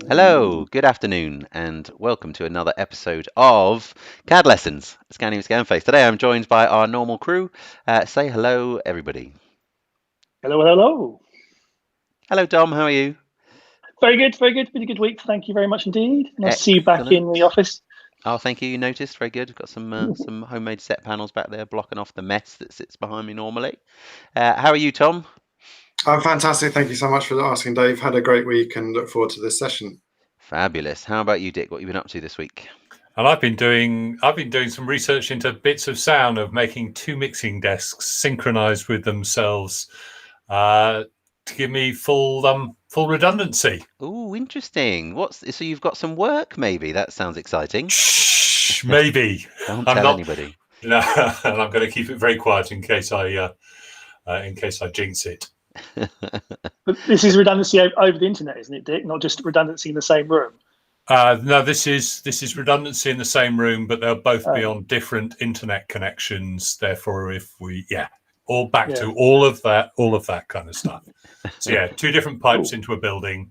Hello, good afternoon, and welcome to another episode of CAD Lessons, Scanning with Scanface. Today I'm joined by our normal crew. Say hello, everybody. Hello, hello. Hello, Dom, how are you? Very good, very good. Been a good week. Thank you very much indeed. Nice to see you back in the Excellent. office. Oh, thank you. You noticed? Very good. Got some homemade set panels back there blocking off the mess that sits behind me normally. How are you, Tom? I'm fantastic. Thank you so much for asking, Dave. Had a great week and look forward to this session. Fabulous. How about you, Dick? What have you been up to this week? And I've been doing some research into bits of sound of making two mixing desks synchronized with themselves to give me full redundancy. Oh, interesting. So you've got some work, maybe? That sounds exciting. Shh, maybe. Don't I'm tell not. anybody. No, and I'm going to keep it very quiet in case I jinx it. But this is redundancy over the internet, isn't it, Dick? Not just redundancy in the same room. No, this is redundancy in the same room, but they'll both be on different internet connections. Therefore, if we all back to all of that kind of stuff. So yeah, two different pipes into a building,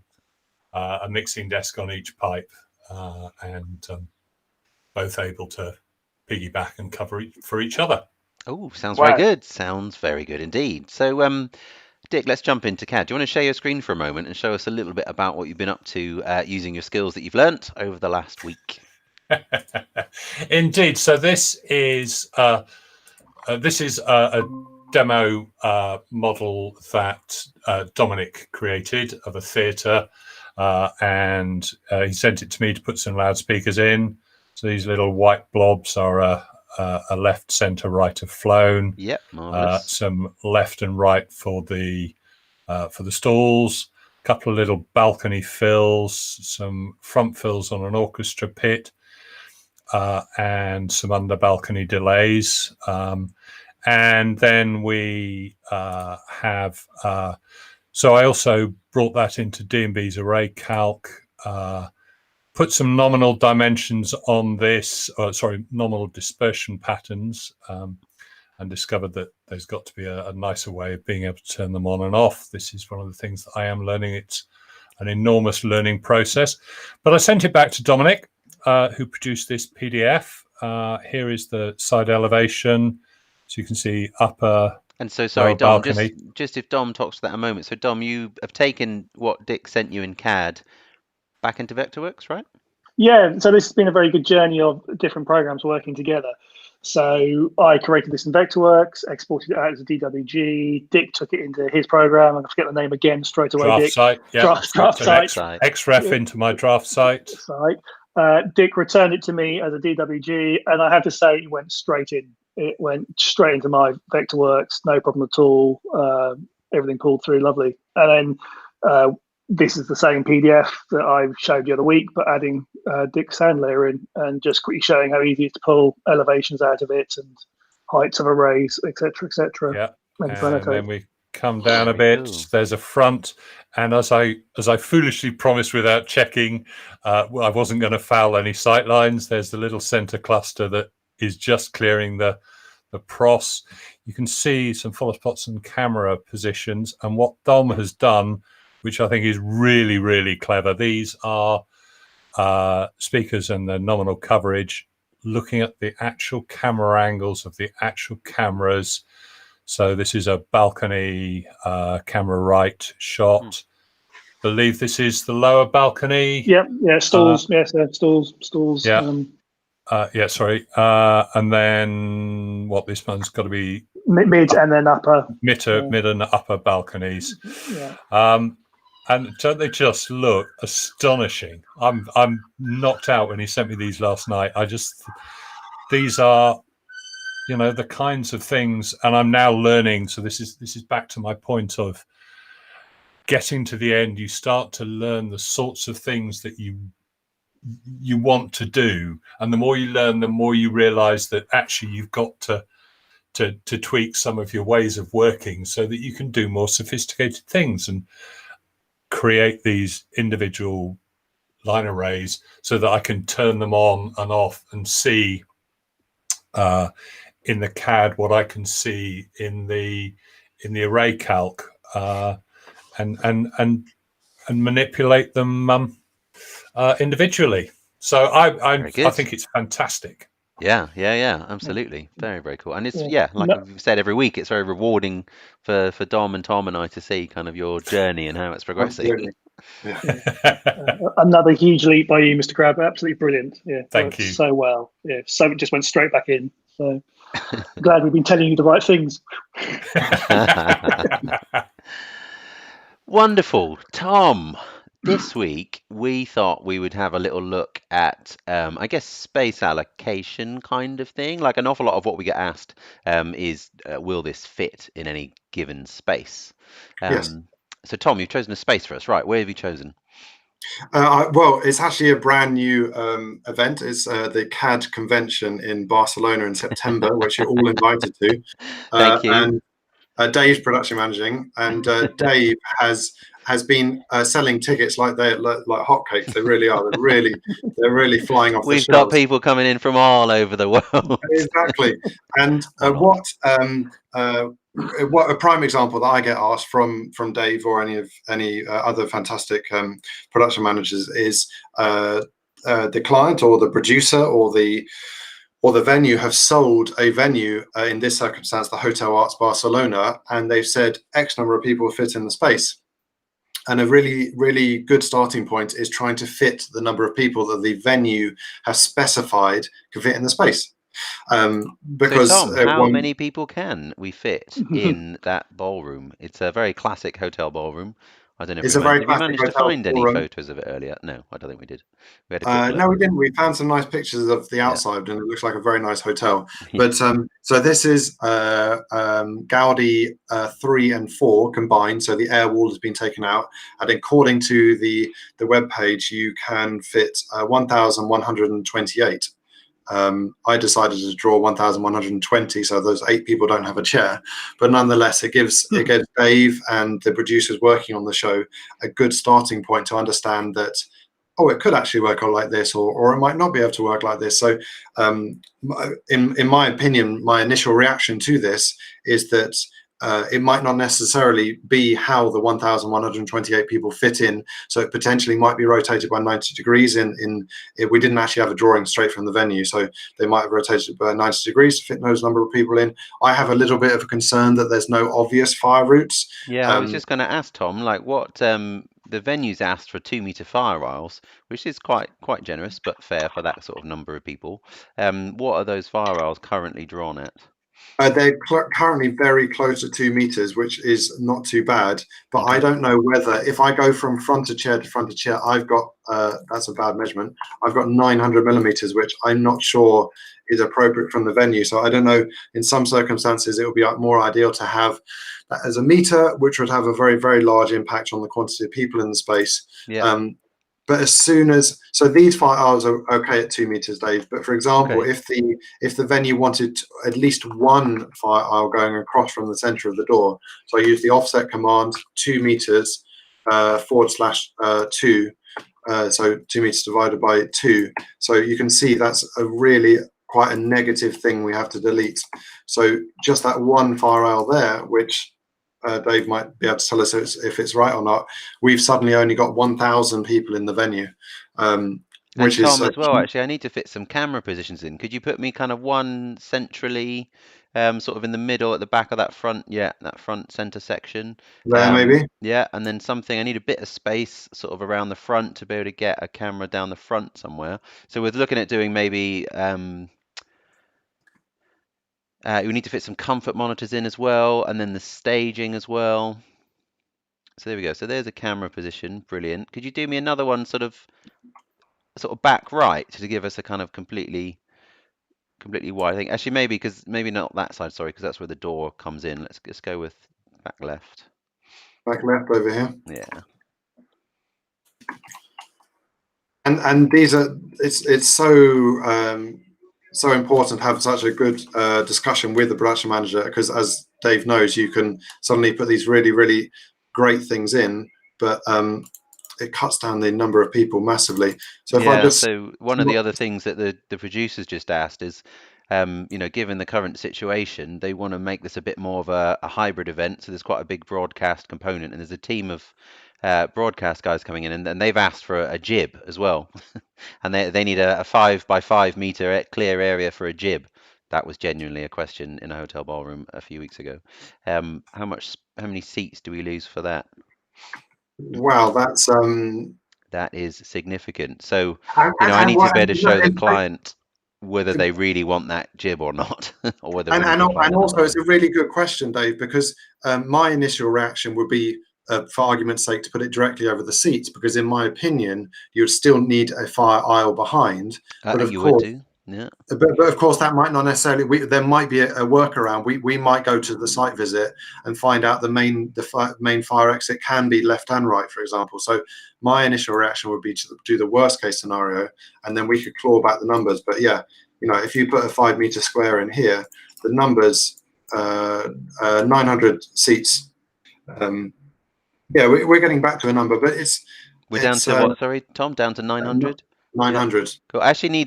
a mixing desk on each pipe, and both able to piggyback and cover for each other. Oh, sounds very good. Sounds very good indeed. So, Dick, let's jump into CAD. Do you want to share your screen for a moment and show us a little bit about what you've been up to using your skills that you've learnt over the last week? Indeed. So this is a demo model that Dominic created of a theatre, and he sent it to me to put some loudspeakers in. So these little white blobs are a left, centre, right of flown. Yep, marvellous. Some left and right for the stalls. A couple of little balcony fills, some front fills on an orchestra pit, and some under balcony delays. And then we have. So I also brought that into D&B's array calc. Put some nominal dimensions on this, nominal dispersion patterns, and discovered that there's got to be a nicer way of being able to turn them on and off. This is one of the things that I am learning. It's an enormous learning process. But I sent it back to Dominic, who produced this PDF. Here is the side elevation. So you can see upper. And so, sorry, Dom, balcony. just if Dom talks to that a moment. So, Dom, you have taken what Dick sent you in CAD back into Vectorworks, right? Yeah, so this has been a very good journey of different programs working together. So I created this in Vectorworks, exported it out as a DWG. Dick took it into his program, and I forget the name again straight away. Draft Dick. site, yeah. Draft site. XREF into my draft site. Dick returned it to me as a DWG, and I have to say, it went straight in. It went straight into my Vectorworks, no problem at all. Everything pulled through lovely. And then this is the same PDF that I showed you the other week, but adding Dick's sound layer in and just quickly showing how easy it is to pull elevations out of it and heights of arrays, etc., etc. Yeah, and then we come down a bit. Cool. There's a front, and as I foolishly promised without checking, I wasn't going to foul any sight lines. There's the little center cluster that is just clearing the pros. You can see some follow spots and camera positions, and what Dom has done, which I think is really, really clever. These are speakers and the nominal coverage, looking at the actual camera angles of the actual cameras. So this is a balcony camera right shot. Believe this is the lower balcony. Yeah, stalls. Stalls. Yeah. Sorry. And then this one's got to be mid and then upper. Mid and upper balconies. Yeah. And don't they just look astonishing? I'm knocked out when he sent me these last night. These are, the kinds of things, and I'm now learning. So this is back to my point of getting to the end. You start to learn the sorts of things that you want to do, and the more you learn, the more you realize that actually you've got to tweak some of your ways of working so that you can do more sophisticated things and create these individual line arrays so that I can turn them on and off and see in the CAD what I can see in the array calc, and manipulate them individually. So I think it's fantastic. Yeah, absolutely. Very, very cool. And it's, Yeah. like we've said every week, it's very rewarding for Dom and Tom and I to see kind of your journey and how it's progressing. Absolutely. Yeah. Another huge leap by you, Mr. Crab. Absolutely brilliant. Yeah, Thank you. so well. Yeah, so it just went straight back in. So glad we've been telling you the right things. Wonderful. Tom, this week we thought we would have a little look at, I guess, space allocation kind of thing. Like an awful lot of what we get asked is, will this fit in any given space? Yes. So, Tom, you've chosen a space for us, right? Where have you chosen? Well, it's actually a brand new event. It's the CAD convention in Barcelona in September, which you're all invited to. Thank you. And Dave's production managing, and Dave has been selling tickets like hotcakes. They really are. They're really flying off the We've shelves. got people coming in from all over the world. Exactly. And what a prime example that I get asked from Dave or any other fantastic production managers is the client or the producer or the venue have sold a venue, in this circumstance, the Hotel Arts Barcelona, and they've said X number of people fit in the space. And a really, really good starting point is trying to fit the number of people that the venue has specified can fit in the space. Because so Tom, how many people can we fit in that ballroom? It's a very classic hotel ballroom. I don't know if have we managed to find any photos of it earlier. No, I don't think we did. We had a quick look. No, we didn't. We found some nice pictures of the outside, and it looks like a very nice hotel. But so this is Gaudi 3 and 4 combined. So the air wall has been taken out, and according to the web page, you can fit 1,128. I decided to draw 1,120, so those 8 people don't have a chair. But nonetheless, it gives Dave and the producers working on the show a good starting point to understand that, oh, it could actually work out like this, or it might not be able to work like this. So in my opinion, my initial reaction to this is that it might not necessarily be how the 1,128 people fit in. So it potentially might be rotated by 90 degrees. We didn't actually have a drawing straight from the venue, so they might have rotated by 90 degrees to fit those number of people in. I have a little bit of a concern that there's no obvious fire routes. Yeah, I was just going to ask Tom, like what the venue's asked for 2-meter fire aisles, which is quite generous but fair for that sort of number of people. What are those fire aisles currently drawn at? They're currently very close to 2 meters, which is not too bad. But I don't know whether, if I go from front of chair to front of chair, I've got, that's a bad measurement, I've got 900 millimeters, which I'm not sure is appropriate from the venue. So I don't know, in some circumstances, it would be more ideal to have that as a meter, which would have a very, very large impact on the quantity of people in the space. Yeah. But as soon as, so these fire aisles are okay at 2 meters, Dave. But for example, if the venue wanted at least one fire aisle going across from the center of the door, so I use the offset command, 2 meters /2, so 2 meters divided by 2. So you can see that's a really quite a negative thing we have to delete. So just that one fire aisle there, which Dave might be able to tell us if it's right or not. We've suddenly only got 1,000 people in the venue, which and is Tom as well. Actually, I need to fit some camera positions in. Could you put me kind of one centrally, sort of in the middle at the back of that front? Yeah, that front center section. There, maybe. Yeah, and then something. I need a bit of space sort of around the front to be able to get a camera down the front somewhere. So we're looking at doing maybe. We need to fit some comfort monitors in as well, and then the staging as well. So there we go. So there's a camera position. Brilliant. Could you do me another one sort of back right to give us a kind of completely wide thing? Actually, maybe not that side, sorry, because that's where the door comes in. Let's go with back left. Back left over here. Yeah. And these are, it's so important to have such a good discussion with the production manager, because as Dave knows, you can suddenly put these really, really great things in, but it cuts down the number of people massively. So if I just, so one of the other things that the producers just asked is, given the current situation, they want to make this a bit more of a hybrid event. So there's quite a big broadcast component, and there's a team of broadcast guys coming in, and they've asked for a jib as well, and they need a 5 by 5 meter clear area for a jib. That was genuinely a question in a hotel ballroom a few weeks ago. How many seats do we lose for that? Wow, that's That is significant. So, and, I need to be able to show the and, client whether they really want that jib or not, or whether we need and to find also another it's a really good question, Dave, because my initial reaction would be, for argument's sake, to put it directly over the seats, because in my opinion, you'd still need a fire aisle behind. one. But of You course, would do, yeah. but of course, that might not necessarily. There might be a workaround. We might go to the site visit and find out the main fire exit can be left and right, for example. So my initial reaction would be to do the worst case scenario, and then we could claw back the numbers. But yeah, if you put a 5 meter square in here, the numbers 900 seats. Yeah, we're getting back to a number, but We're down to what? Sorry, Tom, down to 900. 900. Yeah. Cool. I actually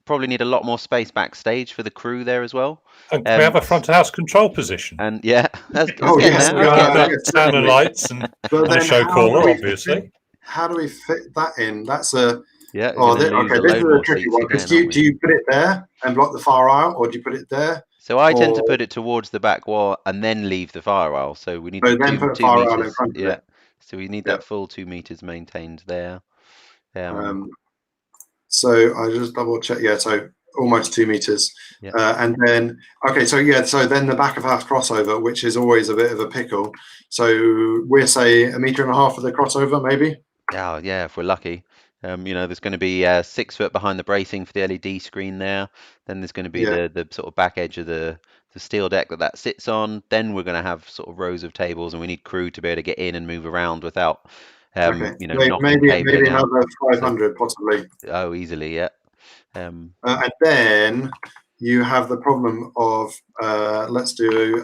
probably need a lot more space backstage for the crew there as well. And can we have a front of house control position? And yeah, that's Oh, getting yes, there. we That's are. getting there. Sound and lights and a show caller, obviously. How do we fit that in? That's a Yeah. okay. This is a tricky one, because do you put it there and block the fire aisle, or do you put it there? So I tend to put it towards the back wall and then leave the fire aisle. So we need then put a 2 fire aisle in meters. front of it. So we need that full 2 meters maintained there. So I just double check. Yeah, so almost 2 meters. Yeah. And then so then the back of house crossover, which is always a bit of a pickle. So we'll say 1.5 meters for the crossover, maybe. Oh yeah, if we're lucky. There's going to be 6 foot behind the bracing for the LED screen there. Then there's going to be the sort of back edge of the steel deck that sits on. Then we're going to have sort of rows of tables, and we need crew to be able to get in and move around without, knocking maybe cabling out. another 500 possibly. Oh, easily, yeah. And then you have the problem of let's do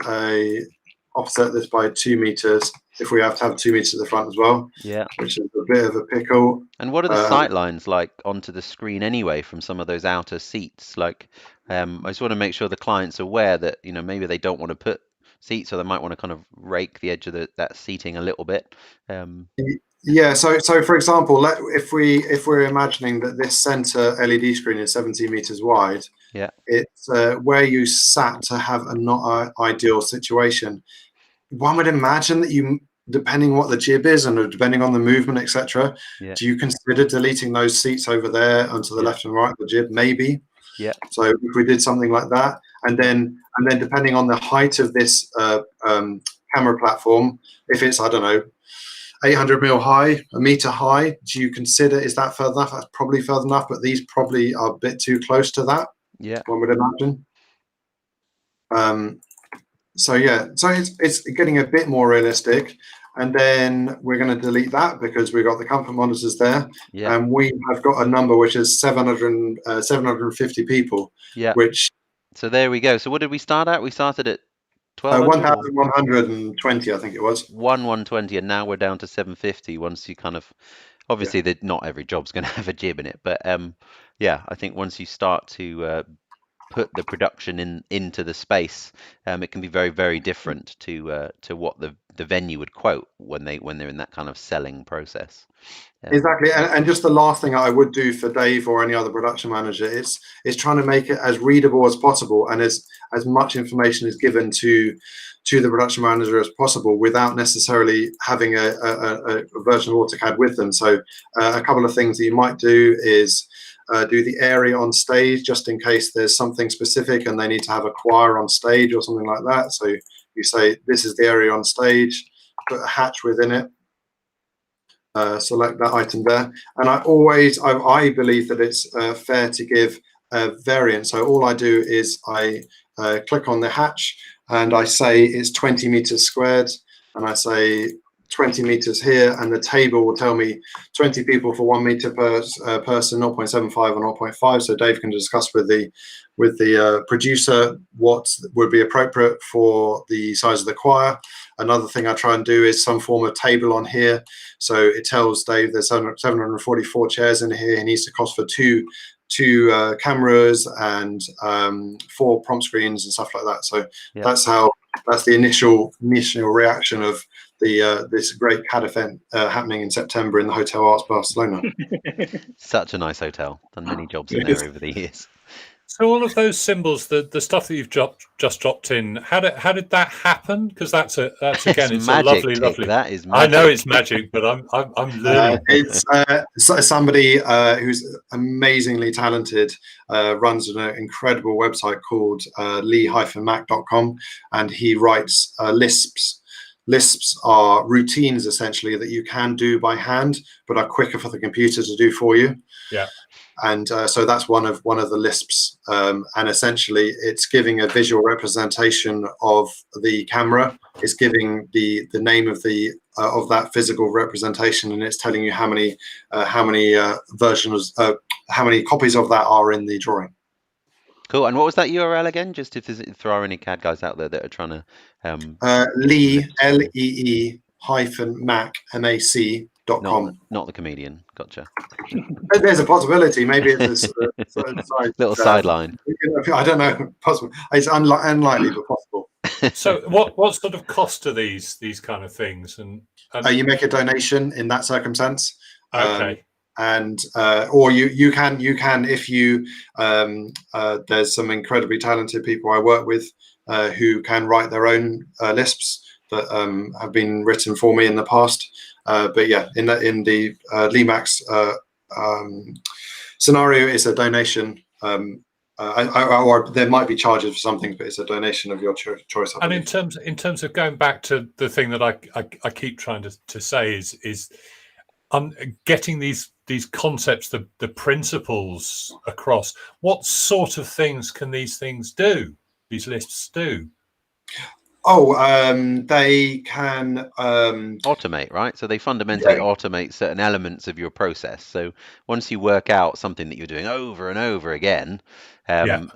offset this by 2 meters. If we have to have 2 meters at the front as well, which is a bit of a pickle. And what are the sight lines like onto the screen anyway from some of those outer seats? Like, I just want to make sure the client's aware that maybe they don't want to put seats, or they might want to kind of rake the edge of that seating a little bit. Yeah. So for example, if we're imagining that this center LED screen is 17 meters wide, it's where you sat to have a not ideal situation. One would imagine that you, depending what the jib is and depending on the movement, etc., do you consider deleting those seats over there onto the left and right of the jib? Maybe. Yeah. So if we did something like that, and then depending on the height of this camera platform, if it's 800 mil high, 1 meter high, do you consider, is that further enough? That's probably further enough, but these probably are a bit too close to that. Yeah. One would imagine. So it's getting a bit more realistic, and then we're going to delete that because we've got the comfort monitors there, and we have got a number which is 750 people. Yeah. So there we go. So what did we start at? We started at 1,120, I think it was. 1,120, and now we're down to 750. Once you kind of, obviously, that not every job's going to have a jib in it, but I think once you start to put the production into the space, it can be very, very different to what the venue would quote when they're in that kind of selling process. Exactly, and just the last thing I would do for Dave or any other production manager is trying to make it as readable as possible, and as much information is given to the production manager as possible without necessarily having a version of AutoCAD with them. So a couple of things that you might do is do the area on stage, just in case there's something specific and they need to have a choir on stage or something like that. So you say, this is the area on stage, put a hatch within it. Select that item there, and I believe that it's fair to give a variant. So all I do is I click on the hatch and I say it's 20 meters squared, and I say 20 meters here, and the table will tell me 20 people for 1 meter per person, 0.75 or 0.5. So Dave can discuss with the producer what would be appropriate for the size of the choir. Another thing I try and do is some form of table on here. So it tells Dave there's 744 chairs in here. He needs to cost for two two cameras and 4 prompt screens and stuff like that. So Yeah. that's the initial reaction of the this great CAD event happening in September in the Hotel Arts Barcelona. Such a nice hotel. Done many jobs in there over the years. So all of those symbols, the stuff that you've just dropped in, how did that happen? Because that's again, it's magic, a lovely, Dick. lovely. That is I magic. know it's magic, but I'm learning. It's somebody who's amazingly talented, runs an incredible website called lee-mac.com, and he writes Lisps. Lisps are routines essentially that you can do by hand, but are quicker for the computer to do for you. Yeah. And so that's one of the Lisps, and essentially it's giving a visual representation of the camera. It's giving the name of that physical representation, and it's telling you how many versions, how many copies of that are in the drawing. Cool. And what was that URL again? Just if there are any CAD guys out there that are trying to Lee Mac.com. Not the comedian. Gotcha. There's a possibility. Maybe it's a little sideline. I don't know. Possible. It's unlikely, but possible. So what sort of cost are these kind of things? And you make a donation in that circumstance. Okay. Or you can if you there's some incredibly talented people I work with who can write their own Lisps that have been written for me in the past. But yeah, in the Lee Mac's scenario, it's a donation. Or there might be charges for something, but it's a donation of your choice. And in terms of going back to the thing that I keep trying to say is getting these concepts, the principles across. What sort of things can these things do? These lists do? Oh, they can automate, right? So they fundamentally automate certain elements of your process. So once you work out something that you're doing over and over again,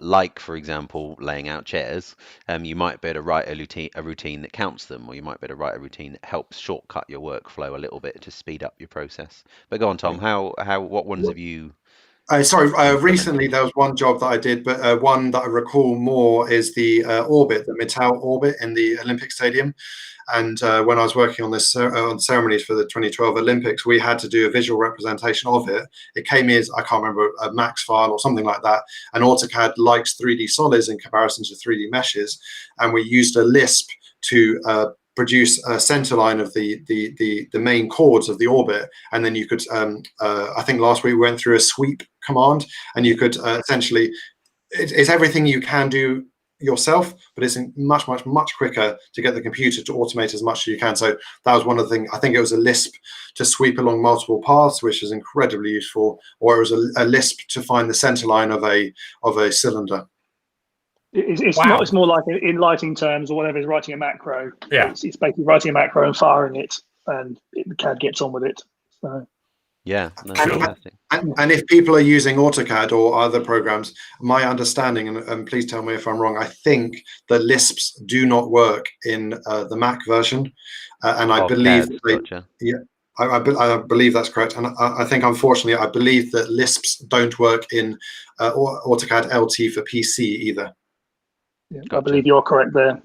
like, for example, laying out chairs, you might be able to write a routine that counts them, or you might be able to write a routine that helps shortcut your workflow a little bit to speed up your process. But go on, Tom, what ones have you... recently there was one job that I did, but one that I recall more is the orbit, the Mittal orbit in the Olympic Stadium. And when I was working on this on ceremonies for the 2012 Olympics, we had to do a visual representation of it. It came as, I can't remember, a Max file or something like that. And AutoCAD likes 3D solids in comparison to 3D meshes, and we used a Lisp to produce a center line of the main chords of the orbit, and then you could I think last week we went through a sweep command, and you could essentially it's everything you can do yourself, but it's much quicker to get the computer to automate as much as you can. So that was one of the things. I think it was a Lisp to sweep along multiple paths, which is incredibly useful, or it was a Lisp to find the center line of a cylinder. It's more like in lighting terms or whatever, is writing a macro. Yeah, it's basically writing a macro and firing it, and the CAD gets on with it. So. Yeah, no, fantastic. And if people are using AutoCAD or other programs, my understanding, and please tell me if I'm wrong, I think the Lisps do not work in the Mac version, and I believe I believe that's correct. And I think, unfortunately, I believe that Lisps don't work in AutoCAD LT for PC either. Yeah, gotcha. I believe you're correct there.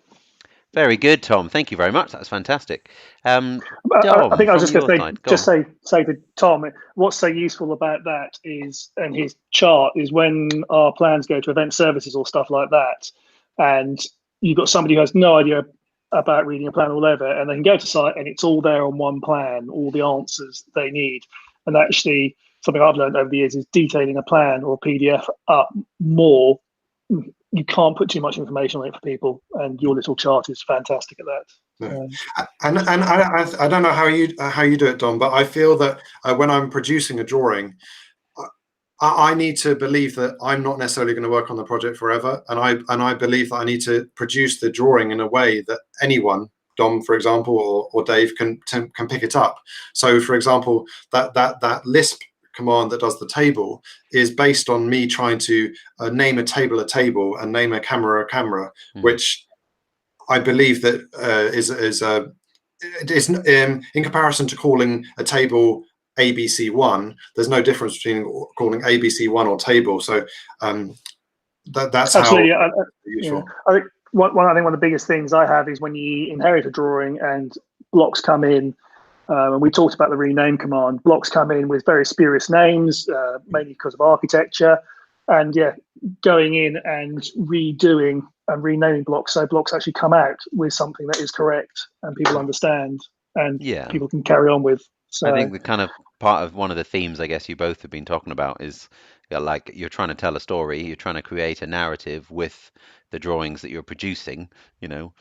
Very good, Tom. Thank you very much. That's fantastic. Dom, I think I was just going to say to Tom, what's so useful about that is, and his chart is, when our plans go to event services or stuff like that, and you've got somebody who has no idea about reading a plan or whatever, and they can go to site and it's all there on one plan, all the answers they need. And actually, something I've learned over the years is detailing a plan or a PDF up more. You can't put too much information on it for people, and your little chart is fantastic at that. And I don't know how you do it, Dom, but I feel that when I'm producing a drawing, I need to believe that I'm not necessarily going to work on the project forever, and I believe that I need to produce the drawing in a way that anyone, Dom, for example, or Dave, can pick it up. So, for example, that Lisp command that does the table is based on me trying to name a table and name a camera which I believe that is in comparison to calling a table ABC1, there's no difference between calling ABC1 or table. So that's absolutely. how Yeah, useful. I think one of the biggest things I have is when you inherit a drawing and blocks come in. And we talked about the rename command. Blocks come in with very spurious names, mainly because of architecture. And yeah, going in and redoing and renaming blocks so blocks actually come out with something that is correct and people understand and Yeah. people can carry on with. So I think the kind of part of one of the themes I guess you both have been talking about is like you're trying to tell a story, you're trying to create a narrative with the drawings that you're producing, you're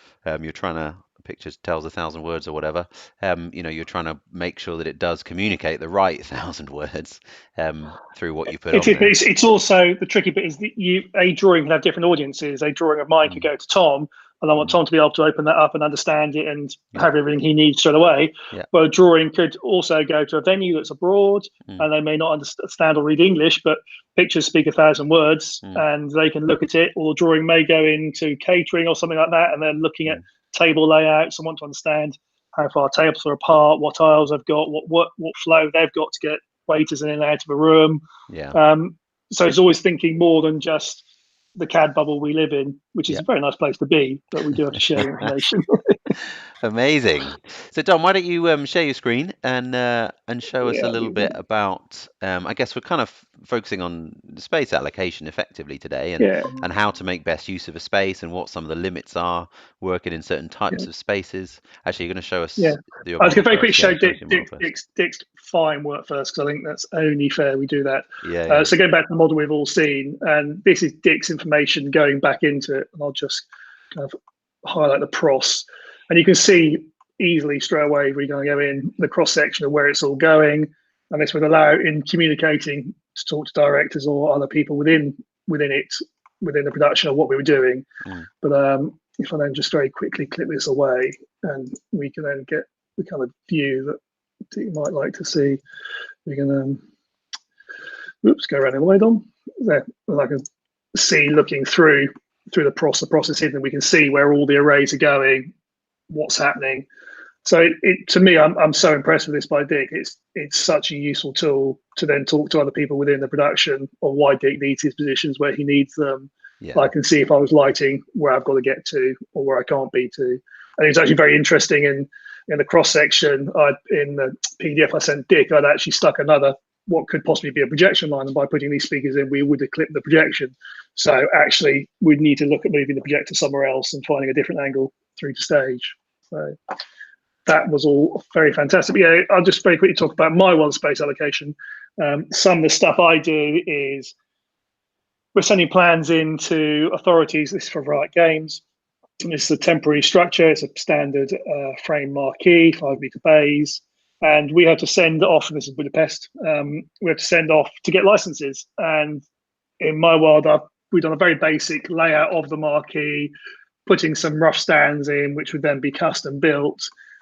trying to picture tells 1,000 words or whatever. You're trying to make sure that it does communicate the right 1,000 words through what you put on there. It's also the tricky bit is that a drawing can have different audiences. A drawing of mine could go to Tom, and I want Tom to be able to open that up and understand it and have everything he needs straight away. Yeah. But a drawing could also go to a venue that's abroad, and they may not understand or read English, but pictures speak 1,000 words, and they can look at it. Or the drawing may go into catering or something like that, and they're looking at table layouts and want to understand how far tables are apart, what aisles they've got, what flow they've got to get waiters in and out of a room. Yeah. So it's always thinking more than just the CAD bubble we live in, which is a very nice place to be, but we do have to share information. Amazing. So Dom, why don't you share your screen and show us a little bit about, I guess we're kind of focusing on space allocation effectively today and how to make best use of a space and what some of the limits are working in certain types of spaces. Actually, you're going to show us I was going to very quickly show Dick's fine work first, because I think that's only fair we do that. So going back to the model we've all seen, and this is Dick's information going back into it, and I'll just kind of highlight the pros. And you can see easily straight away we're going to go in the cross section of where it's all going, and this would allow in communicating to talk to directors or other people within the production of what we were doing. But if I then just very quickly click this away, and we can then get the kind of view that you might like to see. We can go around the way, Dom. There, I can see looking through the process hidden. We can see where all the arrays are going, what's happening. So to me, I'm so impressed with this by Dick. It's such a useful tool to then talk to other people within the production on why Dick needs his positions where he needs them. I can see if I was lighting where I've got to get to or where I can't be to. And it's actually very interesting in the cross section. In the PDF I sent Dick, I'd actually stuck another what could possibly be a projection line, and by putting these speakers in, we would have clipped the projection. So actually, we'd need to look at moving the projector somewhere else and finding a different angle through to stage. So that was all very fantastic. But yeah, I'll just very quickly talk about my one space allocation. Some of the stuff I do is we're sending plans into authorities. This is for Riot Games. And this is a temporary structure. It's a standard frame marquee, 5-meter bays. And we have to send off, and this is Budapest, we have to send off to get licenses. And in my world, we've done a very basic layout of the marquee, putting some rough stands in, which would then be custom built.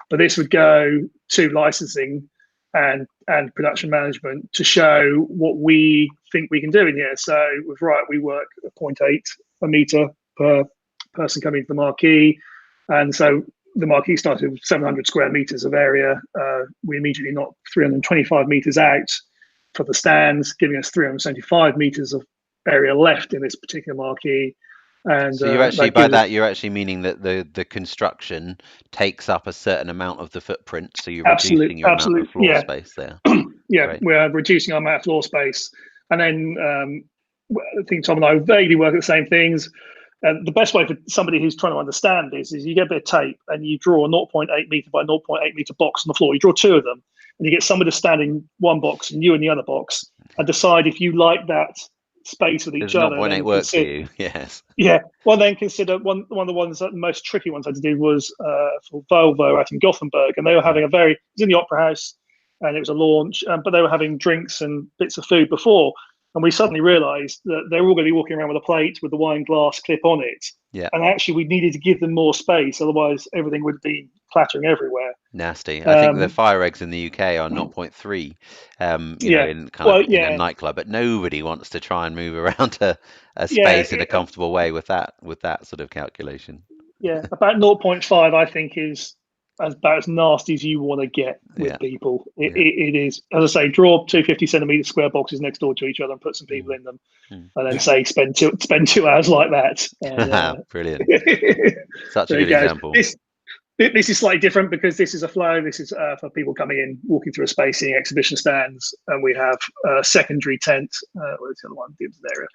But this would go to licensing and production management to show what we think we can do in here. So with Riot, we work at 0.8 a meter per person coming to the marquee. And so the marquee started with 700 square meters of area. We immediately knocked 325 meters out for the stands, giving us 375 meters of area left in this particular marquee. And so you're actually by that you're actually meaning that the construction takes up a certain amount of the footprint, so you're reducing your amount of floor space there. Right. We're reducing our amount of floor space, and then I think Tom and I vaguely work at the same things. The best way for somebody who's trying to understand this is you get a bit of tape and you draw a 0.8 meter by 0.8 meter box on the floor. You draw two of them, and you get somebody to stand in one box and you in the other box, and decide if you like that space with each other. 0.8 works for you? Yes. Yeah. Well, then consider one of the ones that the most tricky ones I had to do was for Volvo out in Gothenburg, and they were having it was in the Opera House, and it was a launch, but they were having drinks and bits of food before. And we suddenly realised that they were all going to be walking around with a plate with the wine glass clip on it. Yeah. And actually, we needed to give them more space, otherwise everything would be clattering everywhere. Nasty. I think the fire eggs in the UK are 0.3. In kind of in a nightclub, but nobody wants to try and move around a space in a comfortable way with that sort of calculation. Yeah, about 0.5, I think, is about as nasty as you want to get with Yeah. people. Yeah. It is, as I say, draw 250-centimeter square boxes next door to each other and put some people in them, and then say spend 2 hours like that. And, Brilliant. Such a there good you go. example. This is slightly different because this is a flow. This is for people coming in, walking through a space, seeing exhibition stands, and we have a secondary tent. What's the other one? The area.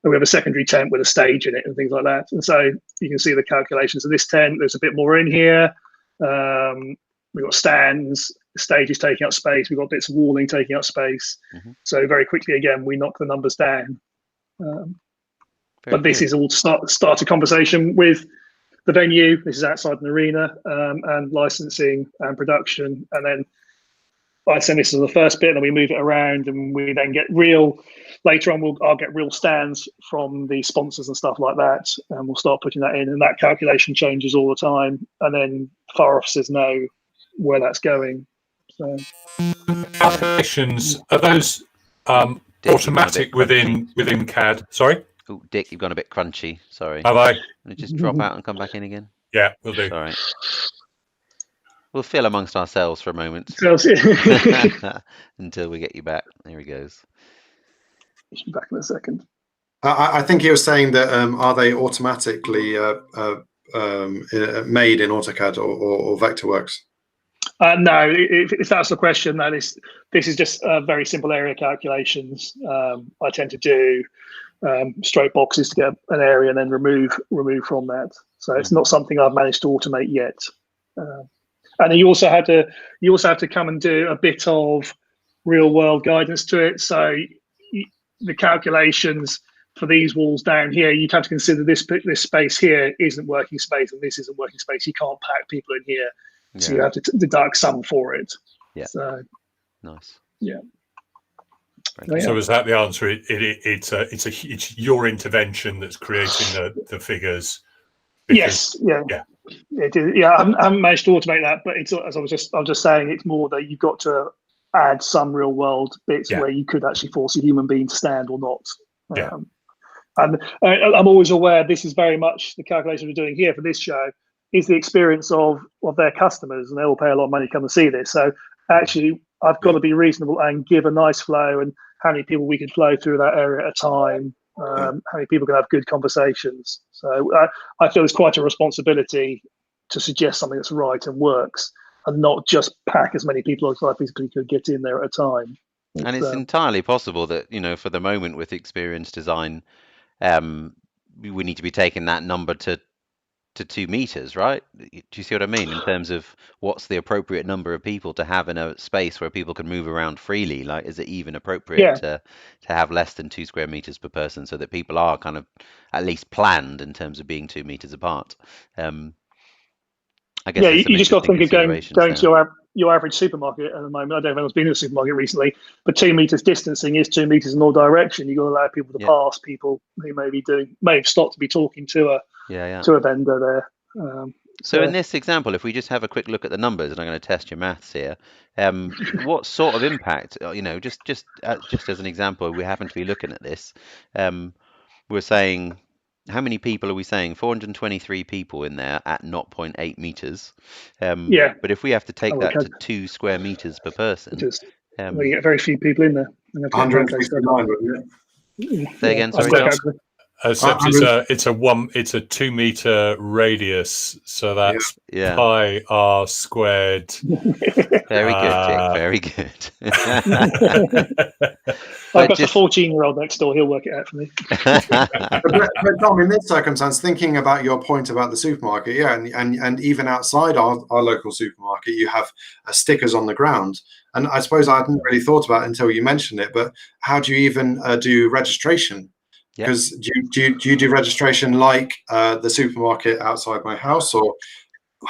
And we have a secondary tent with a stage in it and things like that. And so you can see the calculations of this tent. There's a bit more in here. We've got stands, the stage is taking up space. We've got bits of walling taking up space. So very quickly, again, we knock the numbers down. But this is all to start a conversation with the venue. This is outside an arena, and licensing and production. And then I send this as the first bit, and then we move it around, and we then get real. Later on, I'll get real stands from the sponsors and stuff like that, and we'll start putting that in. And that calculation changes all the time, and then fire officers know where that's going. So calculations, are those Dick, automatic within CAD? Sorry. Oh, Dick, you've gone a bit crunchy. Sorry. Have I? Can you just drop out and come back in again? Yeah, we'll do. All right. We'll feel amongst ourselves for a moment until we get you back. There he goes. He'll be back in a second. I think he was saying that are they automatically made in AutoCAD or Vectorworks? No, if that's the question, this is just very simple area calculations. I tend to do straight boxes to get an area and then remove from that. So it's not something I've managed to automate yet. And then you also have to come and do a bit of real world guidance to it. So the calculations for these walls down here, you'd have to consider this space here isn't working space and this isn't working space. You can't pack people in here, so you have to deduct some for it. Yeah. So nice. Yeah. So is that the answer? It's your intervention that's creating the figures. Yes. Yeah. It is, yeah, I haven't managed to automate that, but it's, as I was just saying, it's more that you've got to add some real world bits where you could actually force a human being to stand or not. And I'm always aware this is very much the calculation we're doing here for this show is the experience of their customers, and they all pay a lot of money to come and see this. So actually, I've got to be reasonable and give a nice flow and how many people we could flow through that area at a time. How many people can have good conversations. So I feel it's quite a responsibility to suggest something that's right and works, and not just pack as many people as likely as people could get in there at a time. And it's entirely possible that, for the moment with experience design, we need to be taking that number to 2 meters, right? Do you see what I mean? In terms of what's the appropriate number of people to have in a space where people can move around freely? Like, is it even appropriate to have less than 2 square meters per person so that people are kind of at least planned in terms of being 2 meters apart? I guess you just got to think of going to your average supermarket at the moment. I don't know if anyone's been in a supermarket recently, but 2 meters distancing is 2 meters in all direction. You've got to allow people to pass people who may have stopped to be talking to a vendor there. So in this example, if we just have a quick look at the numbers, and I'm going to test your maths here, what sort of impact, just as an example, we happen to be looking at this, we're saying, how many people are we saying? 423 people in there at 0.8 meters. But if we have to take that to 2 square meters per person, we get very few people in there. 159, wouldn't it? Say again, sorry. It's a 2 meter radius, so that's pi r squared. Very good, Dick. Very good. I've got a 14-year-old next door. He'll work it out for me. but Dom, in this circumstance, thinking about your point about the supermarket, and even outside our local supermarket, you have stickers on the ground. And I suppose I hadn't really thought about it until you mentioned it, but how do you even do registration? Because do you do registration like the supermarket outside my house, or?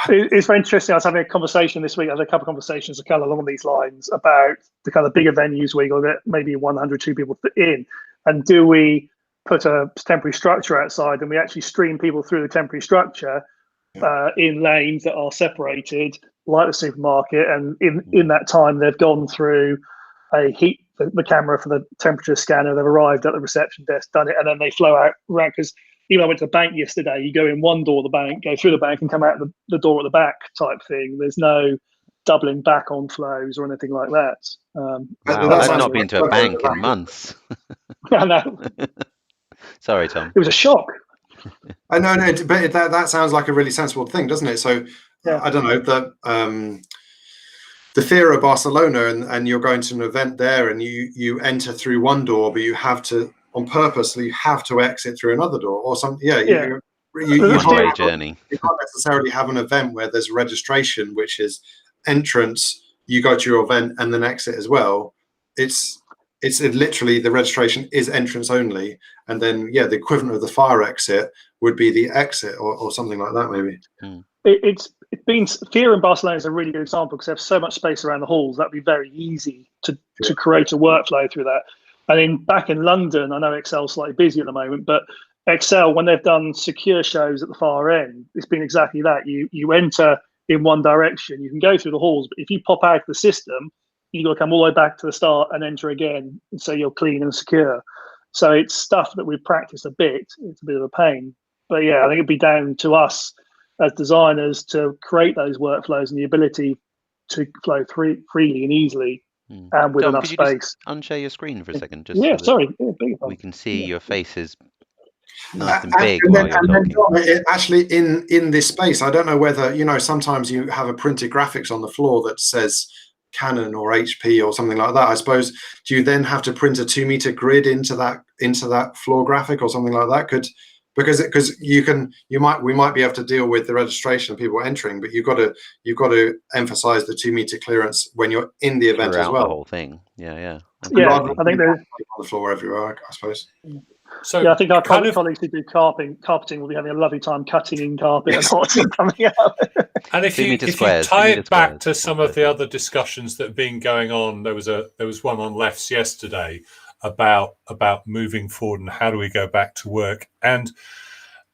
It's very interesting. I was having a conversation this week. I had a couple of conversations kind of along these lines about the kind of bigger venues where you've got maybe 100, 2 people in, and do we put a temporary structure outside and we actually stream people through the temporary structure in lanes that are separated, like the supermarket, and in that time they've gone through the camera for the temperature scanner, they've arrived at the reception desk, done it, and then they flow out around, because even I went to the bank yesterday, you go in one door of the bank, go through the bank and come out the door at the back type thing. There's no doubling back on flows or anything like that. Wow, That I've sounds not been to a bank in months. I know. Sorry, Tom. It was a shock. I know, but that sounds like a really sensible thing, doesn't it? So Yeah. I don't know, the theatre of Barcelona, and you're going to an event there, and you enter through one door, but you have to, on purpose, you have to exit through another door or something. Yeah, Yeah. you One-way journey. You can't necessarily have an event where there's registration, which is entrance, you go to your event, and then exit as well. It's literally the registration is entrance only, and then the equivalent of the fire exit would be the exit or something like that, maybe. It's been Theatre in Barcelona is a really good example because they have so much space around the halls. That'd be very easy to create a workflow through that. And then back in London, I know Excel's slightly busy at the moment, but Excel, when they've done secure shows at the far end, it's been exactly that. You enter in one direction, you can go through the halls, but if you pop out of the system, you've got to come all the way back to the start and enter again, and so you're clean and secure. So it's stuff that we've practiced a bit. It's a bit of a pain. But yeah, I think it'd be down to us as designers to create those workflows and the ability to flow freely and easily and with Dom, enough could you space. just unshare your screen for a second? Just Yeah, so sorry. we can see your faces nice and And big then, while you're talking. actually, in this space, I don't know whether, sometimes you have a printed graphics on the floor that says Canon or HP or something like that. I suppose, do you then have to print a 2-meter grid into that floor graphic or something like that? Because we might be able to deal with the registration of people entering, but you've got to emphasize the 2-meter clearance when you're in the event Throughout as well. the whole thing. Yeah. Yeah, I think there's on the floor everywhere, I suppose. So I think our colleagues who do carpeting will be having a lovely time cutting in carpet and not coming out. And if you tie it back to some of the other discussions that have been going on, there was one on Lefts yesterday about moving forward and how do we go back to work, and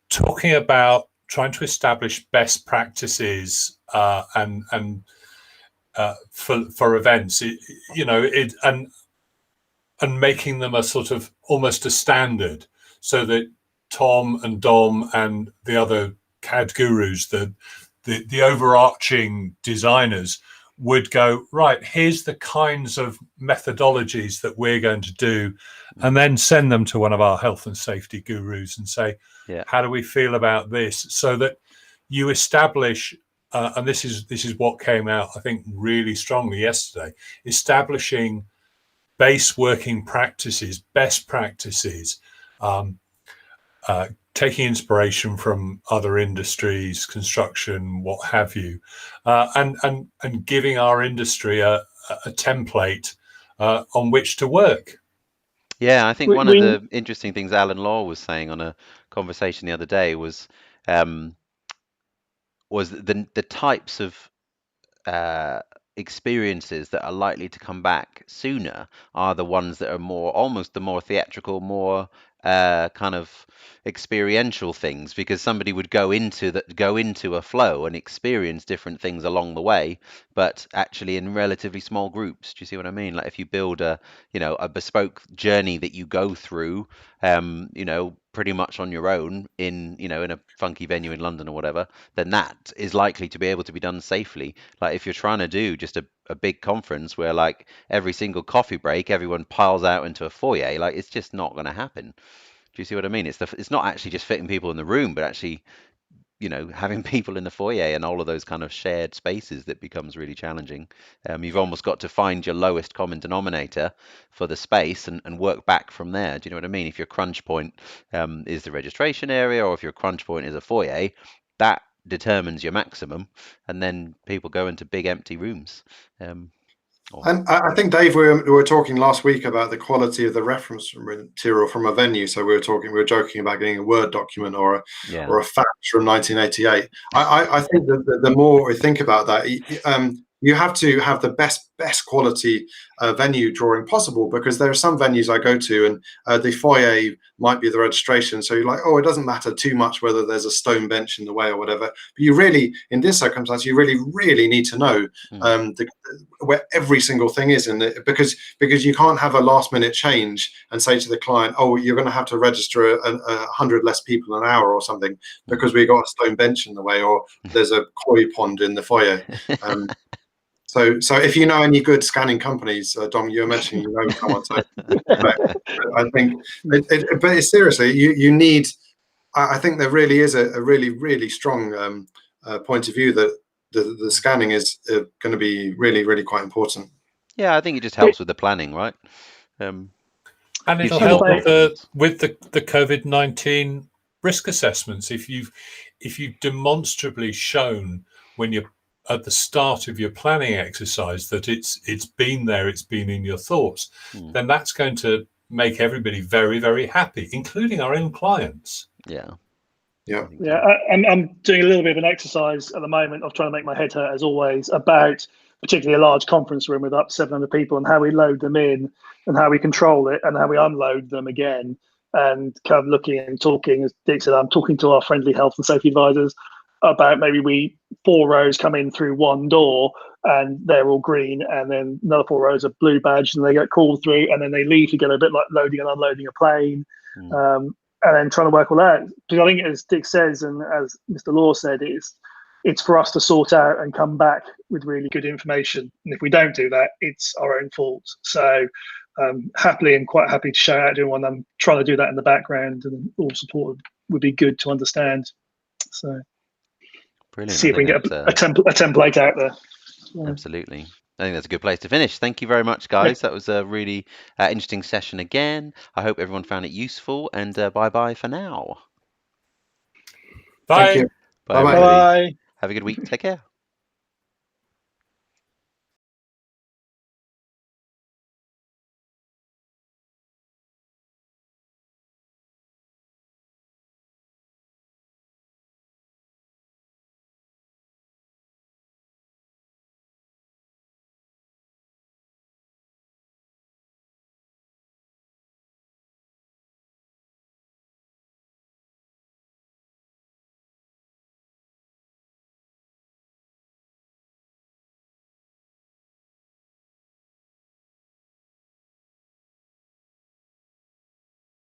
talking about trying to establish best practices and for events, and making them a sort of almost a standard, so that Tom and Dom and the other CAD gurus, the overarching designers, would go, right, here's the kinds of methodologies that we're going to do, and then send them to one of our health and safety gurus and say, how do we feel about this? So that you establish, and this is what came out, I think, really strongly yesterday, establishing base working practices, best practices, taking inspiration from other industries, construction, what have you, and giving our industry a template on which to work. Yeah, I think one of the interesting things Alan Law was saying on a conversation the other day was the types of experiences that are likely to come back sooner are the ones that are almost the more theatrical, more kind of experiential things, because somebody would go into a flow and experience different things along the way, but actually in relatively small groups. Do you see what I mean? Like if you build a bespoke journey that you go through, pretty much on your own in a funky venue in London or whatever, then that is likely to be able to be done safely. Like if you're trying to do just a big conference where like every single coffee break everyone piles out into a foyer, like it's just not going to happen. Do you see what I mean? It's not actually just fitting people in the room, but actually having people in the foyer and all of those kind of shared spaces that becomes really challenging. You've almost got to find your lowest common denominator for the space and work back from there. Do you know what I mean? If your crunch point is the registration area, or if your crunch point is a foyer, that determines your maximum, and then people go into big empty rooms. And I think, Dave, we were talking last week about the quality of the reference material from a venue. So we were joking about getting a Word document or a fax from 1988. I think that the more we think about that, you have to have the best best quality venue drawing possible, because there are some venues I go to and the foyer might be the registration, so you're like, oh, it doesn't matter too much whether there's a stone bench in the way or whatever, but you really, in this circumstance, you really need to know where every single thing is in it, because you can't have a last minute change and say to the client, oh, you're going to have to register 100 less people an hour or something because we got a stone bench in the way, or there's a koi pond in the foyer. So if you know any good scanning companies, Dom, you were mentioning you know someone. So I think, but seriously, you need. I think there really is a really strong point of view that the scanning is going to be really quite important. Yeah, I think it just helps with the planning, right? And it'll help with the COVID-19 risk assessments. If you've demonstrably shown when you're at the start of your planning exercise that it's been there, it's been in your thoughts, then that's going to make everybody very happy, including our own clients. Yeah. I'm doing a little bit of an exercise at the moment of trying to make my head hurt, as always, about particularly a large conference room with up to 700 people and how we load them in and how we control it and how we unload them again, and kind of looking and talking, as Dick said, I'm talking to our friendly health and safety advisors about maybe 4 rows come in through one door and they're all green, and then another 4 rows are blue badged and they get called through, and then they leave to get a bit like loading and unloading a plane. And then trying to work all that. Because I think, as Dick says, and as Mr. Law said, it's for us to sort out and come back with really good information. And if we don't do that, it's our own fault. So happily and quite happy to shout out to everyone. I'm trying to do that in the background, and all support would be good to understand. So brilliant. See if we can get a template out there. Yeah. Absolutely. I think that's a good place to finish. Thank you very much, guys. That was a really interesting session again. I hope everyone found it useful, and bye-bye for now. Bye. Thank you. Bye. Bye. Have a good week. Take care.